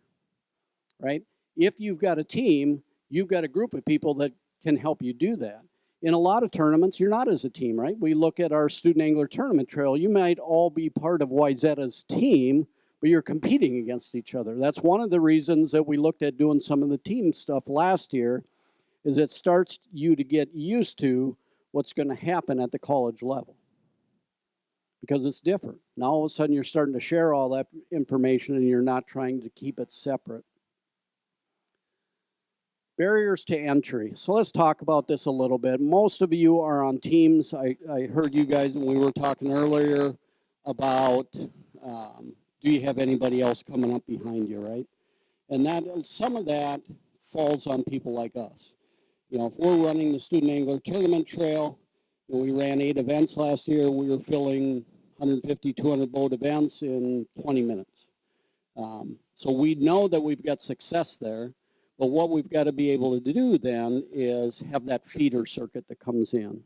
right? If you've got a team, you've got a group of people that can help you do that. In a lot of tournaments, you're not as a team, right? We look at our student angler tournament trail. You might all be part of Wayzata's team, but you're competing against each other. That's one of the reasons that we looked at doing some of the team stuff last year, is it starts you to get used to what's going to happen at the college level. Because it's different. Now all of a sudden you're starting to share all that information and you're not trying to keep it separate. Barriers to entry. So let's talk about this a little bit. Most of you are on teams. I heard you guys when we were talking earlier about do you have anybody else coming up behind you, right? And that some of that falls on people like us. If we're running the Student Angler Tournament Trail, we ran 8 events last year. We were filling 150, 200 boat events in 20 minutes. So we know that we've got success there. But what we've got to be able to do then is have that feeder circuit that comes in.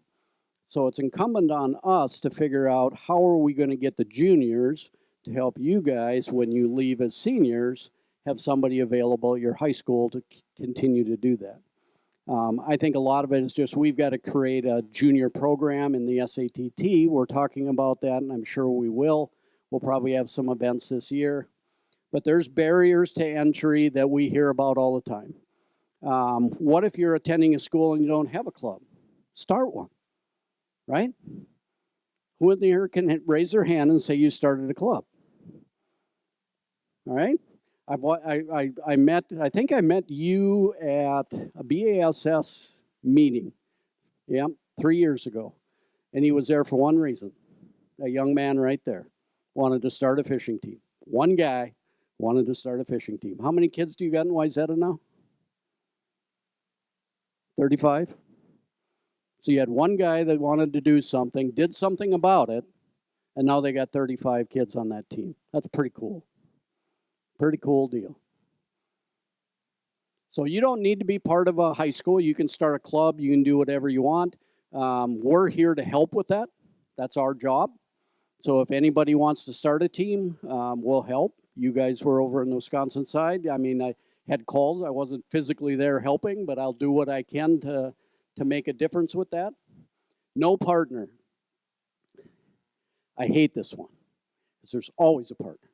So it's incumbent on us to figure out how are we going to get the juniors to help you guys when you leave as seniors, have somebody available at your high school to continue to do that. I think a lot of it is just we've got to create a junior program in the SATT. We're talking about that, and I'm sure we will. We'll probably have some events this year. But there's barriers to entry that we hear about all the time. What if you're attending a school and you don't have a club? Start one, right? Who in here can raise their hand and say you started a club? All right? I think I met you at a BASS meeting, 3 years ago. And he was there for one reason. A young man right there wanted to start a fishing team. One guy wanted to start a fishing team. How many kids do you got in Wayzata now? 35? So you had one guy that wanted to do something, did something about it, and now they got 35 kids on that team. That's pretty cool. Pretty cool deal. So you don't need to be part of a high school. You can start a club. You can do whatever you want. We're here to help with that. That's our job. So if anybody wants to start a team, we'll help. You guys were over on the Wisconsin side. I mean, I had calls. I wasn't physically there helping, but I'll do what I can to make a difference with that. No partner. I hate this one because there's always a partner.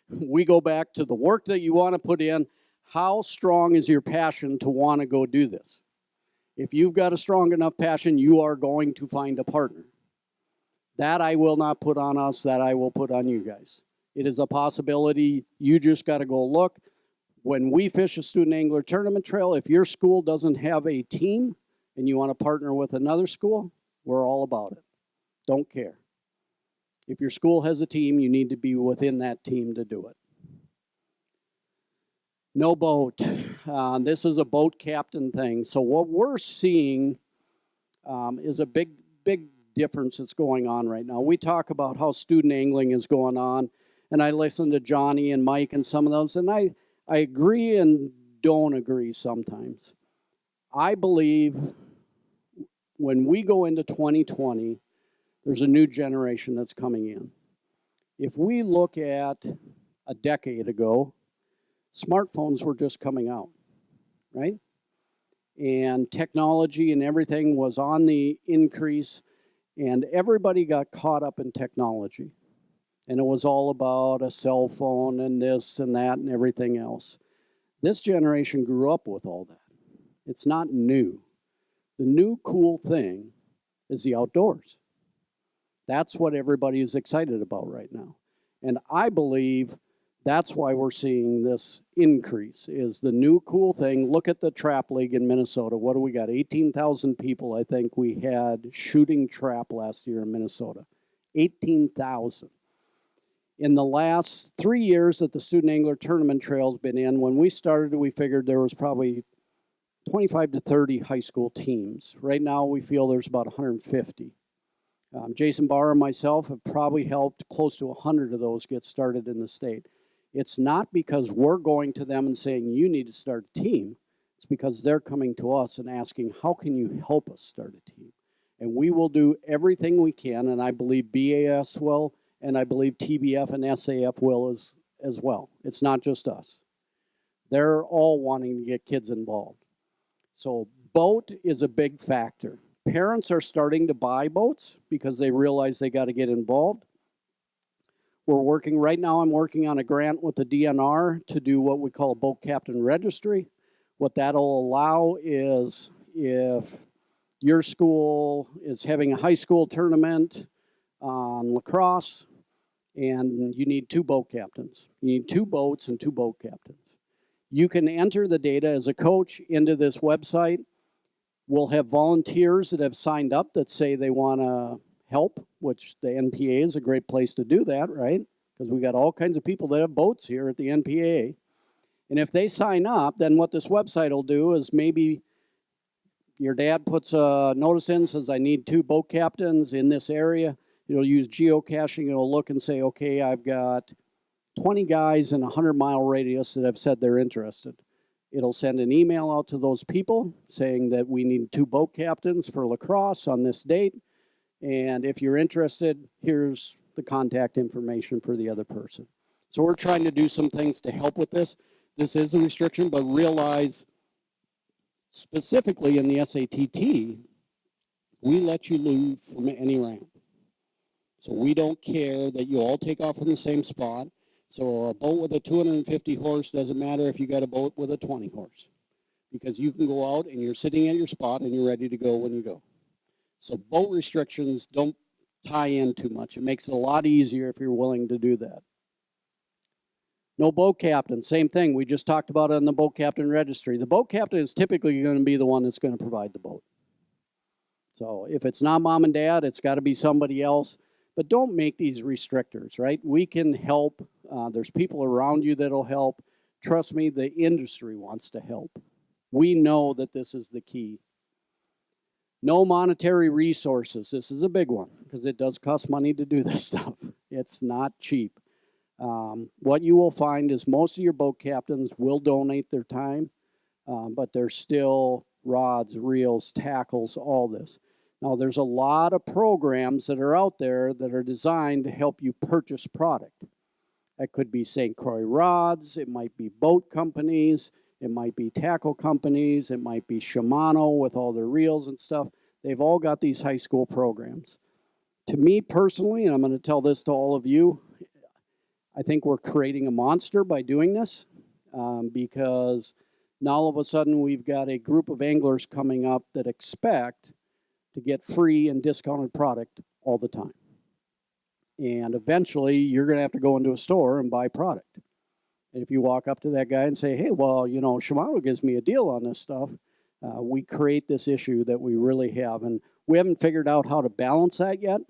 We go back to the work that you want to put in. How strong is your passion to want to go do this? If you've got a strong enough passion, you are going to find a partner. That I will not put on us, that I will put on you guys. It is a possibility. You just got to go look. When we fish a student angler tournament trail, if your school doesn't have a team and you want to partner with another school, we're all about it. Don't care. If your school has a team, you need to be within that team to do it. No boat. This is a boat captain thing. So what we're seeing is a big difference that's going on right now. We talk about how student angling is going on, and I listen to Johnny and Mike and some of those, and I agree and don't agree sometimes. I believe when we go into 2020, there's a new generation that's coming in. If we look at a decade ago, smartphones were just coming out, right? And technology and everything was on the increase, and everybody got caught up in technology. And it was all about a cell phone and this and that and everything else. This generation grew up with all that. It's not new. The new cool thing is the outdoors. That's what everybody is excited about right now. And I believe that's why we're seeing this increase, is the new cool thing. Look at the trap league in Minnesota. What do we got? 18,000 people, I think, we had shooting trap last year in Minnesota. 18,000. In the last 3 years that the Student Angler Tournament Trail's been in, when we started, we figured there was probably 25 to 30 high school teams. Right now, we feel there's about 150. Jason Barr and myself have probably helped close to 100 of those get started in the state. It's not because we're going to them and saying, you need to start a team. It's because they're coming to us and asking, how can you help us start a team? And we will do everything we can, and I believe BAS will, and I believe TBF and SAF will as well. It's not just us. They're all wanting to get kids involved. So boat is a big factor. Parents are starting to buy boats because they realize they got to get involved. We're working right now, I'm working on a grant with the DNR to do what we call a boat captain registry. What that'll allow is if your school is having a high school tournament on lacrosse and you need 2 boat captains. You need 2 boats and 2 boat captains. You can enter the data as a coach into this website. We'll have volunteers that have signed up that say they want to help, which the NPAA is a great place to do that, right? Because we got all kinds of people that have boats here at the NPAA. And if they sign up, then what this website will do is maybe your dad puts a notice in, says, I need 2 boat captains in this area. It'll use geocaching. It'll look and say, okay, I've got 20 guys in a 100-mile radius that have said they're interested. It'll send an email out to those people saying that we need 2 boat captains for lacrosse on this date. And if you're interested, here's the contact information for the other person. So we're trying to do some things to help with this. This is a restriction, but realize specifically in the SATT, we let you leave from any ramp. So we don't care that you all take off from the same spot. So a boat with a 250 horse doesn't matter if you got a boat with a 20 horse. Because you can go out and you're sitting at your spot and you're ready to go when you go. So boat restrictions don't tie in too much. It makes it a lot easier if you're willing to do that. No boat captain, same thing. We just talked about it on the boat captain registry. The boat captain is typically going to be the one that's going to provide the boat. So if it's not mom and dad, it's got to be somebody else. But don't make these restrictors, right? We can help. There's people around you that'll help. Trust me, the industry wants to help. We know that this is the key. No monetary resources. This is a big one because it does cost money to do this stuff. It's not cheap. What you will find is most of your boat captains will donate their time, but there's still rods, reels, tackles, all this. Now, there's a lot of programs that are out there that are designed to help you purchase product. That could be St. Croix rods, it might be boat companies, it might be tackle companies, it might be Shimano with all their reels and stuff. They've all got these high school programs. To me personally, and I'm going to tell this to all of you, I think we're creating a monster by doing this. because now all of a sudden we've got a group of anglers coming up that expect to get free and discounted product all the time. And eventually you're going to have to go into a store and buy product. And if you walk up to that guy and say, hey, well, you know, Shimano gives me a deal on this stuff, we create this issue that we really have. And we haven't figured out how to balance that yet.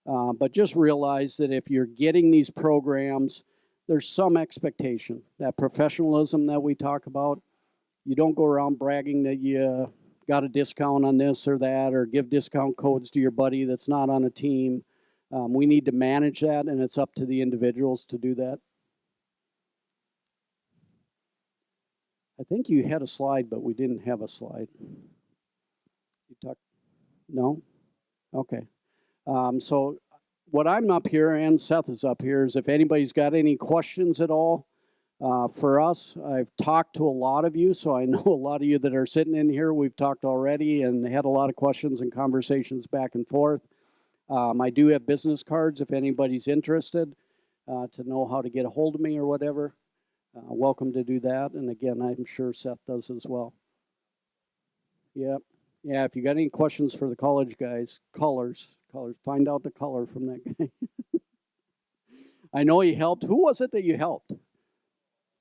But just realize that if you're getting these programs, there's some expectation. That professionalism that we talk about, you don't go around bragging that you got a discount on this or that, or give discount codes to your buddy that's not on a team. We need to manage that, and it's up to the individuals to do that. I think you had a slide, but we didn't have a slide. You talked? No? Okay. So what I'm up here, and Seth is up here, is if anybody's got any questions at all for us. I've talked to a lot of you, so I know a lot of you that are sitting in here, we've talked already and had a lot of questions and conversations back and forth. I do have business cards if anybody's interested to know how to get a hold of me or whatever. Welcome to do that. And again, I'm sure Seth does as well. Yep. Yeah, if you got any questions for the college guys, colors, find out the color from that guy. I know he helped. Who was it that you helped?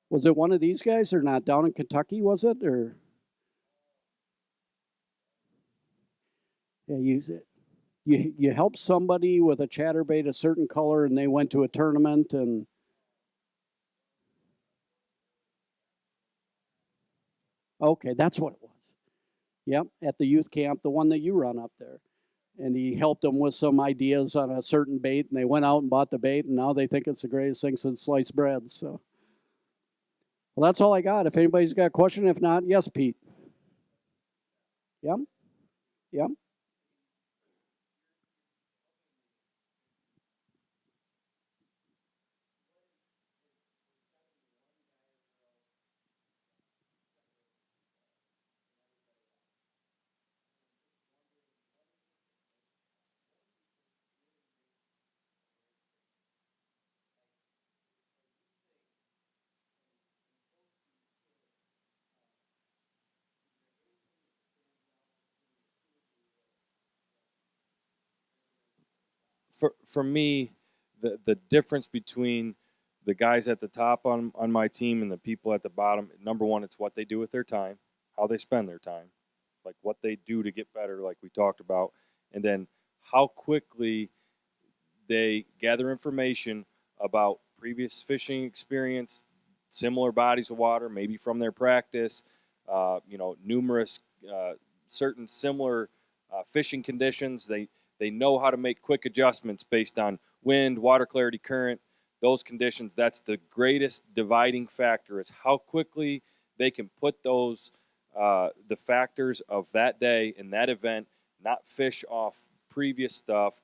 Was it one of these guys or not? Down in Kentucky, was it? Or yeah, you helped somebody with a chatterbait a certain color and they went to a tournament and okay, that's what it was. Yep, at the youth camp, the one that you run up there. And he helped them with some ideas on a certain bait, and they went out and bought the bait, and now they think it's the greatest thing since sliced bread. So, well, that's all I got. If anybody's got a question, if not, yes, Pete. Yep, yep. For me, the difference between the guys at the top on my team and the people at the bottom, number one, it's what they do with their time, how they spend their time, like what they do to get better, like we talked about, and then how quickly they gather information about previous fishing experience, similar bodies of water, maybe from their practice, numerous certain similar fishing conditions. They know how to make quick adjustments based on wind, water clarity, current, those conditions. That's the greatest dividing factor is how quickly they can put those, the factors of that day and that event, not fish off previous stuff,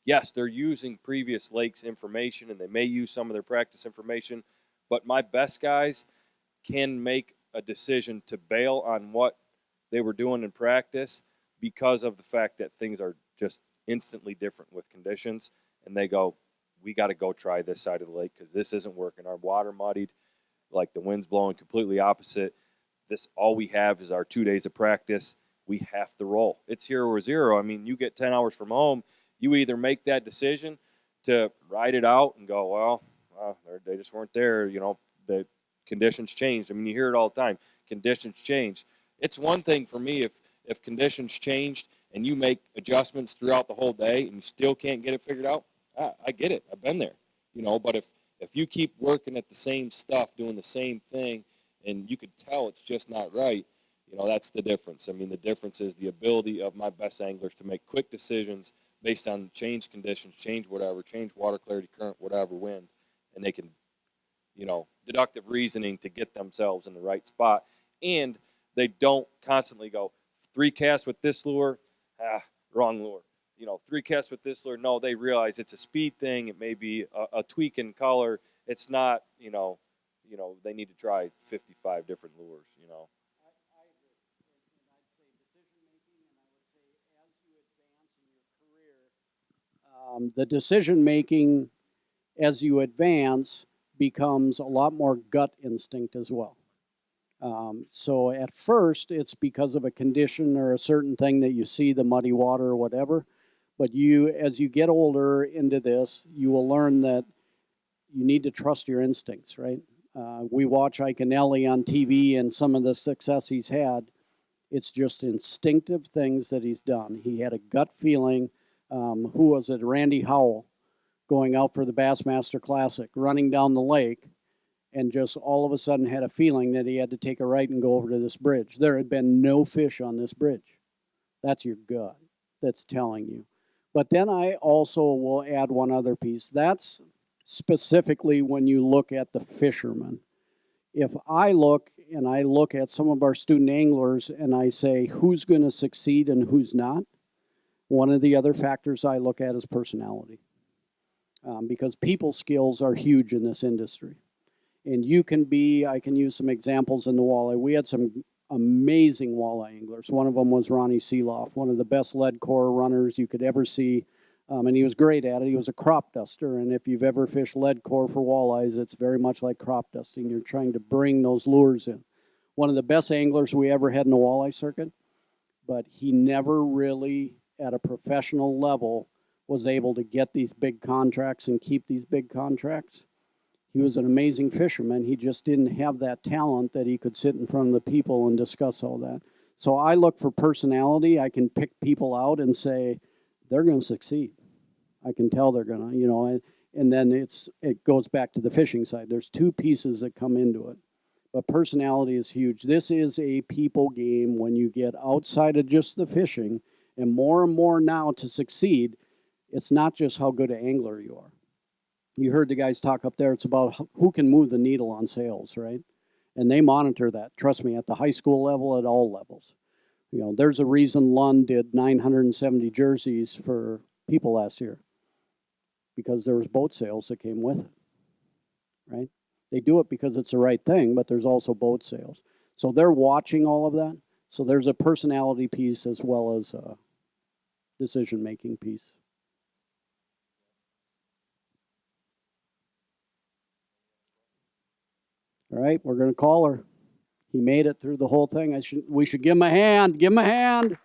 yes, they're using previous lakes information and they may use some of their practice information, but my best guys can make a decision to bail on what they were doing in practice because of the fact that things are just instantly different with conditions. And they go, we got to go try this side of the lake because this isn't working. Our water muddied, like the wind's blowing completely opposite. All we have is our 2 days of practice. We have to roll. It's 0 or 0. I mean, you get 10 hours from home. You either make that decision to ride it out and go, well, they just weren't there. You know, the conditions changed. I mean, you hear it all the time. Conditions change. It's one thing for me if conditions changed and you make adjustments throughout the whole day and you still can't get it figured out. I get it. I've been there. You know, but if you keep working at the same stuff, doing the same thing, and you could tell it's just not right, you know, that's the difference. I mean, the difference is the ability of my best anglers to make quick decisions based on change conditions, change whatever, change water clarity, current, whatever, wind, and they can, you know, deductive reasoning to get themselves in the right spot. And they don't constantly go, 3 casts with this lure, wrong lure. You know, 3 casts with this lure. No, they realize it's a speed thing. It may be a tweak in color. It's not, you know, they need to try 55 different lures, you know. I agree. And I'd say decision making, and I would say as you advance in your career, the decision making as you advance becomes a lot more gut instinct as well. So at first, it's because of a condition or a certain thing that you see, the muddy water or whatever. But as you get older into this, you will learn that you need to trust your instincts, right? We watch Iconelli on TV and some of the success he's had. It's just instinctive things that he's done. He had a gut feeling. Who was it? Randy Howell going out for the Bassmaster Classic, running down the lake, and just all of a sudden had a feeling that he had to take a right and go over to this bridge. There had been no fish on this bridge. That's your gut that's telling you. But then I also will add one other piece. That's specifically when you look at the fishermen. If I look at some of our student anglers and I say who's going to succeed and who's not, one of the other factors I look at is personality. Because people skills are huge in this industry. And I can use some examples in the walleye. We had some amazing walleye anglers. One of them was Ronnie Seeloff, one of the best lead core runners you could ever see. And he was great at it. He was a crop duster. And if you've ever fished lead core for walleyes, it's very much like crop dusting. You're trying to bring those lures in. One of the best anglers we ever had in the walleye circuit, but he never really, at a professional level, was able to get these big contracts and keep these big contracts. He was an amazing fisherman. He just didn't have that talent that he could sit in front of the people and discuss all that. So I look for personality. I can pick people out and say, they're going to succeed. I can tell they're going to, and then it goes back to the fishing side. There's two pieces that come into it. But personality is huge. This is a people game when you get outside of just the fishing, and more now to succeed, it's not just how good an angler you are. You heard the guys talk up there. It's about who can move the needle on sales, right? And they monitor that. Trust me, at the high school level, at all levels. There's a reason Lund did 970 jerseys for people last year, because there was boat sales that came with it, right? They do it because it's the right thing, but there's also boat sales. So they're watching all of that. So there's a personality piece as well as a decision-making piece. All right, we're going to call her. He made it through the whole thing. We should give him a hand. Give him a hand.